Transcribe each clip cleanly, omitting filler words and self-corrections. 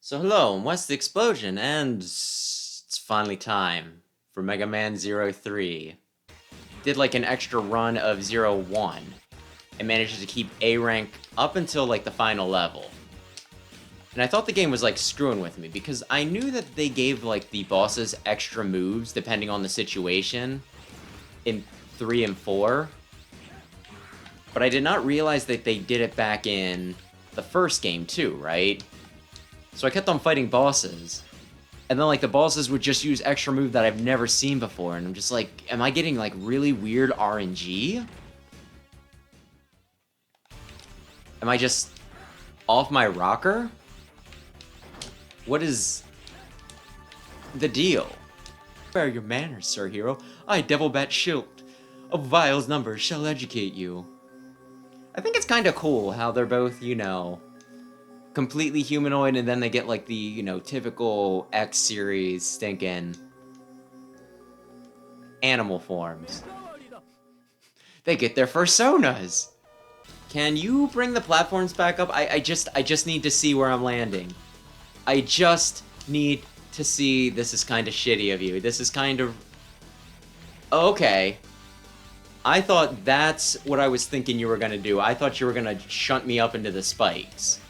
So hello, and what's the explosion? And it's finally time for Mega Man 03. Did like an extra run of 01 and managed to keep A rank up until like the final level. And I thought the game was like screwing with me because I knew that they gave like the bosses extra moves depending on the situation in 3 and 4. But I did not realize that they did it back in the first game too, right? So I kept on fighting bosses, and then like the bosses would just use extra move that I've never seen before, and I'm just like, am I getting like really weird RNG? Am I just off my rocker? What is the deal? Spare your manners, Sir Hero. I, Devil Bat Shield, of Vile's numbers shall educate you. I think it's kind of cool how they're both, you know, completely humanoid, and then they get like the, you know, typical X series stinking animal forms. They get their personas. Can you bring the platforms back up? I just need to see where I'm landing. I just need to see. This is kind of shitty of you. This is kind of... Okay. I thought that's what I was thinking you were gonna do. I thought you were gonna shunt me up into the spikes.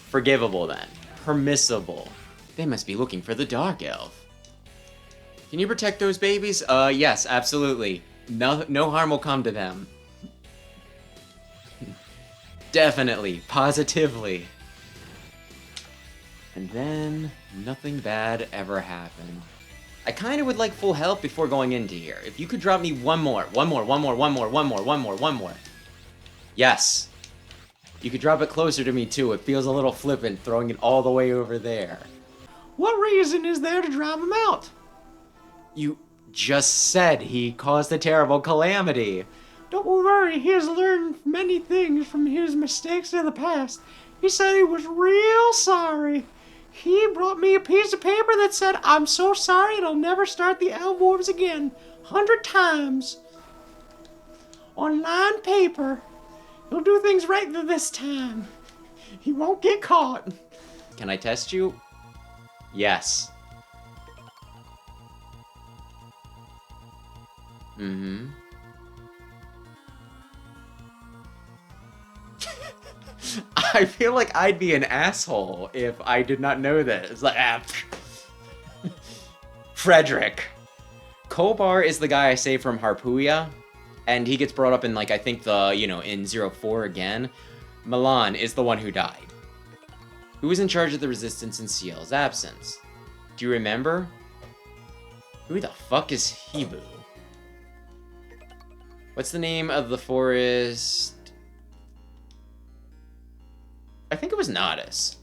Forgivable, then. Permissible. They must be looking for the Dark Elf. Can you protect those babies? Yes, absolutely. No harm will come to them. Definitely. Positively. And then, nothing bad ever happened. I kind of would like full health before going into here. If you could drop me one more. Yes. You could drop it closer to me, too. It feels a little flippant, throwing it all the way over there. What reason is there to drive him out? You just said he caused a terrible calamity. Don't worry, he has learned many things from his mistakes in the past. He said he was real sorry. He brought me a piece of paper that said, "I'm so sorry and I'll never start the Elf Wars again." 100 times. On lined paper. He'll do things right this time. He won't get caught. Can I test you? Yes. Mm-hmm. I feel like I'd be an asshole if I did not know this. It's like, Frederick. Kobar is the guy I saved from Harpuya, and he gets brought up in, like, I think the, you know, in 04 again. Milan is the one who died. Who was in charge of the resistance in Ciel's absence? Do you remember? Who the fuck is Hibu? What's the name of the forest? I think it was Nodus.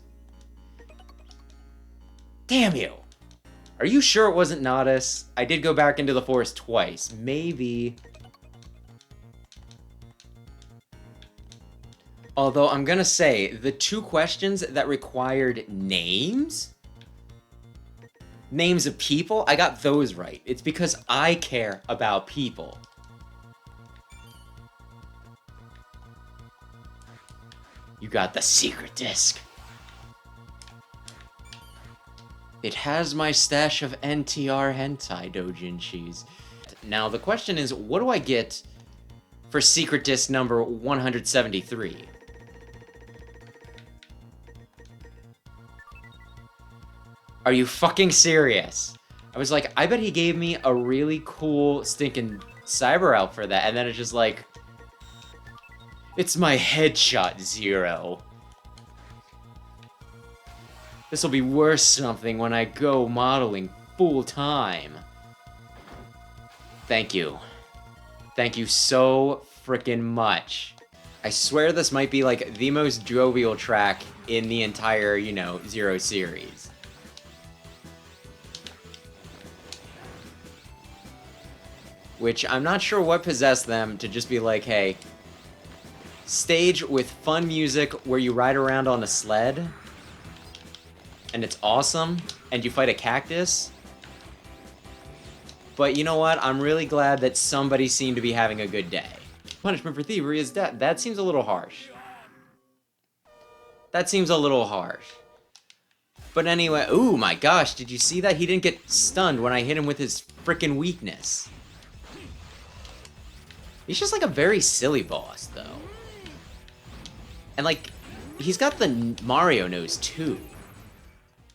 Damn you! Are you sure it wasn't Nodus? I did go back into the forest twice. Maybe... Although, I'm gonna say, the two questions that required names? Names of people? I got those right. It's because I care about people. You got the secret disc. It has my stash of NTR hentai doujinshis. Now, the question is, what do I get for secret disc number 173? Are you fucking serious? I was like, I bet he gave me a really cool stinking cyber elf for that, and then it's just like, it's my headshot 0. This'll be worth something when I go modeling full time. Thank you. Thank you so frickin' much. I swear this might be like the most jovial track in the entire, you know, 0 series. Which I'm not sure what possessed them to just be like, hey, stage with fun music where you ride around on a sled, and it's awesome, and you fight a cactus. But you know what? I'm really glad that somebody seemed to be having a good day. Punishment for thievery is death. That seems a little harsh. That seems a little harsh. But anyway, ooh my gosh, did you see that? He didn't get stunned when I hit him with his frickin' weakness. He's just like a very silly boss, though. And like, he's got the Mario nose, too.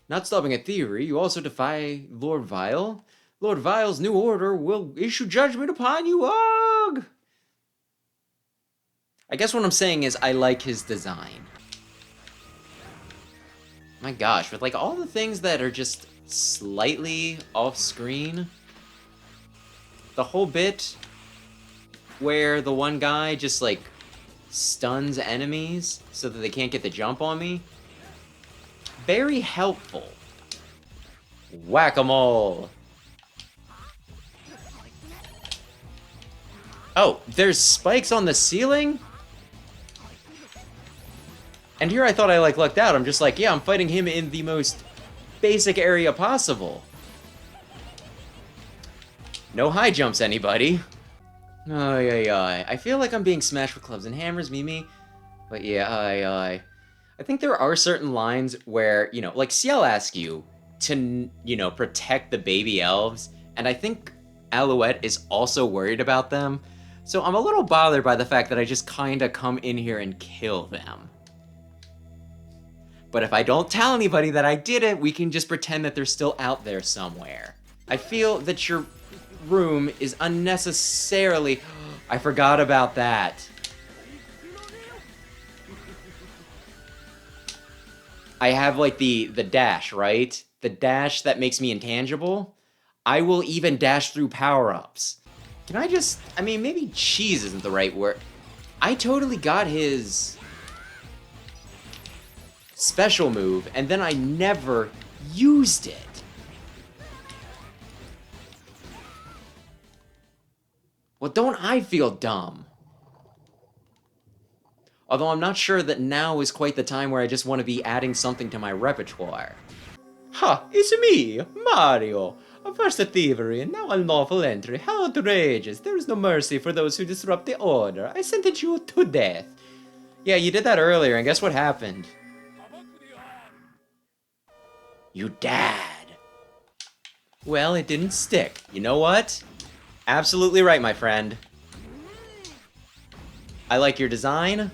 Not stopping at theory, you also defy Lord Vile. Lord Vile's new order will issue judgment upon you, Ugh! I guess what I'm saying is I like his design. My gosh, with like all the things that are just slightly off-screen, the whole bit where the one guy just like stuns enemies so that they can't get the jump on me, very helpful. Whack-a-mole. Oh, there's spikes on the ceiling? And here I thought I like lucked out. I'm just like, yeah, I'm fighting him in the most basic area possible. No high jumps, anybody. Oh, yeah. I feel like I'm being smashed with clubs and hammers, me. But yeah, I think there are certain lines where, you know, like Ciel asks you to, you know, protect the baby elves, and I think Alouette is also worried about them. So I'm a little bothered by the fact that I just kinda come in here and kill them. But if I don't tell anybody that I did it, we can just pretend that they're still out there somewhere. I feel that your room is unnecessarily... I forgot about that. I have, like, the dash, right? The dash that makes me intangible. I will even dash through power-ups. Can I just... I mean, maybe cheese isn't the right word. I totally got his special move, and then I never used it. Well, don't I feel dumb? Although I'm not sure that now is quite the time where I just want to be adding something to my repertoire. Ha! It's me, Mario! First a thievery, and now unlawful entry. How outrageous! There is no mercy for those who disrupt the order. I sentence you to death. Yeah, you did that earlier, and guess what happened? You died. Well, it didn't stick. You know what? Absolutely right, my friend. I like your design.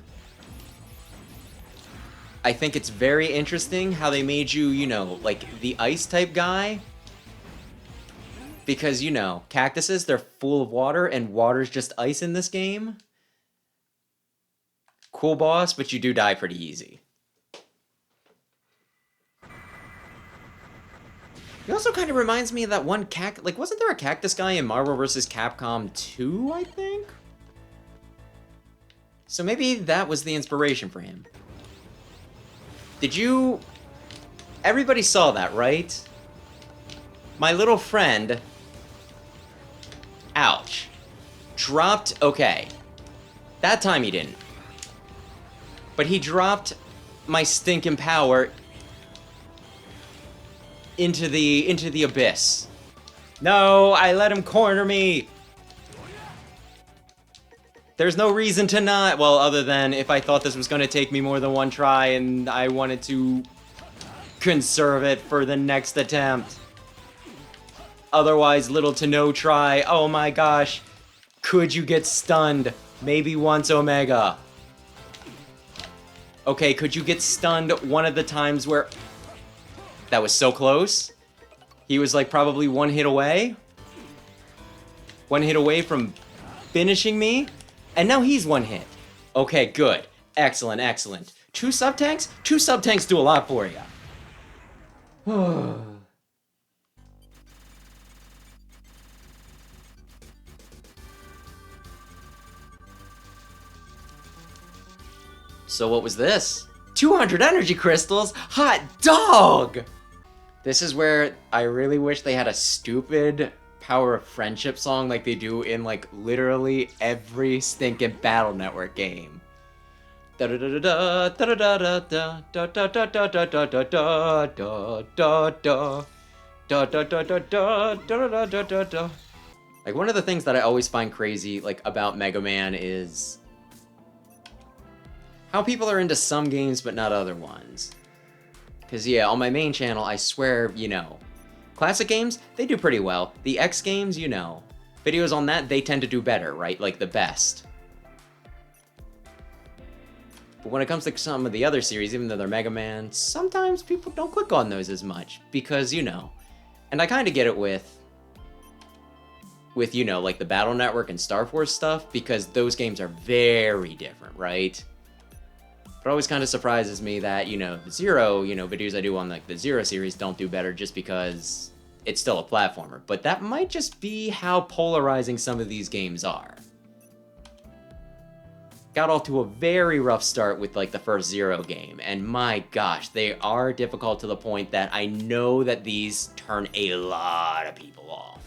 I think it's very interesting how they made you, you know, like the ice type guy. Because, you know, cactuses, they're full of water, and water's just ice in this game. Cool boss, but you do die pretty easy. He also kind of reminds me of that one like, wasn't there a cactus guy in Marvel vs. Capcom 2, I think? So maybe that was the inspiration for him. Did you... Everybody saw that, right? My little friend... Ouch. Dropped... Okay. That time he didn't. But he dropped my stinking power into the abyss. No, I let him corner me. There's no reason to not, well, other than if I thought this was going to take me more than one try and I wanted to conserve it for the next attempt. Otherwise, little to no try. Oh my gosh. Could you get stunned? Maybe once, Omega. Okay, could you get stunned one of the times where... That was so close. He was like probably one hit away. One hit away from finishing me. And now he's one hit. Okay, good. Excellent, excellent. 2 sub-tanks? 2 sub-tanks do a lot for you. So what was this? 200 energy crystals? Hot dog! This is where I really wish they had a stupid Power of Friendship song like they do in like literally every stinking Battle Network game. Like one of the things that I always find crazy like about Mega Man is how people are into some games but not other ones. Because, yeah, on my main channel, I swear, you know, classic games, they do pretty well. The X games, you know, videos on that, they tend to do better, right? Like, the best. But when it comes to some of the other series, even though they're Mega Man, sometimes people don't click on those as much. Because, you know, and I kind of get it with, you know, like the Battle Network and Star Force stuff, because those games are very different, right? It always kind of surprises me that, you know, the Zero, you know, videos I do on like the Zero series don't do better just because it's still a platformer. But that might just be how polarizing some of these games are. Got off to a very rough start with like the first Zero game, and my gosh, they are difficult to the point that I know that these turn a lot of people off.